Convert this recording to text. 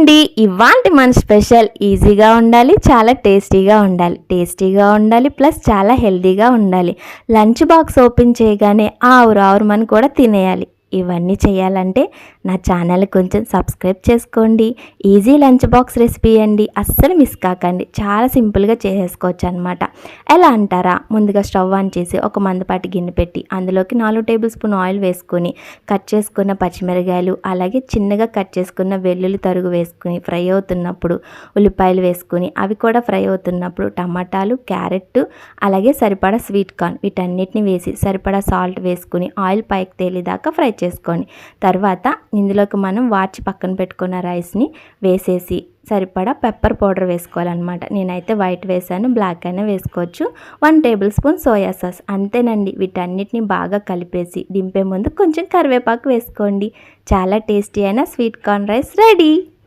అండి. ఇవాల్టి మన స్పెషల్ ఈజీగా ఉండాలి, చాలా టేస్టీగా ఉండాలి ప్లస్ చాలా హెల్తీగా ఉండాలి. లంచ్ బాక్స్ ఓపెన్ చేయగానే ఆవురావురమని కూడా తినేయాలి. ఇవన్నీ చేయాలంటే నా ఛానల్ కొంచెం సబ్స్క్రైబ్ చేసుకోండి. ఈజీ లంచ్ బాక్స్ రెసిపీ అండి, అస్సలు మిస్ కాకండి. చాలా సింపుల్గా చేసేసుకోవచ్చు అనమాట. ఎలా అంటారా, ముందుగా స్టవ్ ఆన్ చేసి ఒక మందపాటి గిన్నె పెట్టి అందులోకి 4 టేబుల్ స్పూన్ ఆయిల్ వేసుకొని కట్ చేసుకున్న పచ్చిమిరకాయలు, అలాగే చిన్నగా కట్ చేసుకున్న వెల్లుల్లి తరుగు వేసుకుని ఫ్రై అవుతున్నప్పుడు ఉల్లిపాయలు వేసుకుని అవి కూడా ఫ్రై అవుతున్నప్పుడు టమాటాలు, క్యారెట్, అలాగే సరిపడా స్వీట్ కార్న్ వీటన్నిటిని వేసి సరిపడా సాల్ట్ వేసుకుని ఆయిల్ పైకి తేలేదాకా ఫ్రై చేసుకోండి. తర్వాత ఇందులోకి మనం వార్చి పక్కన పెట్టుకున్న రైస్ని వేసేసి సరిపడా పెప్పర్ పౌడర్ వేసుకోవాలన్నమాట. నేనైతే వైట్ వేసాను, బ్లాక్ అయినా వేసుకోవచ్చు. 1 టేబుల్ స్పూన్ సోయా సాస్, అంతేనండి. వీటన్నిటిని బాగా కలిపేసి దింపే ముందు కొంచెం కరివేపాకు వేసుకోండి. చాలా టేస్టీ అయిన స్వీట్ కార్న్ రైస్ రెడీ.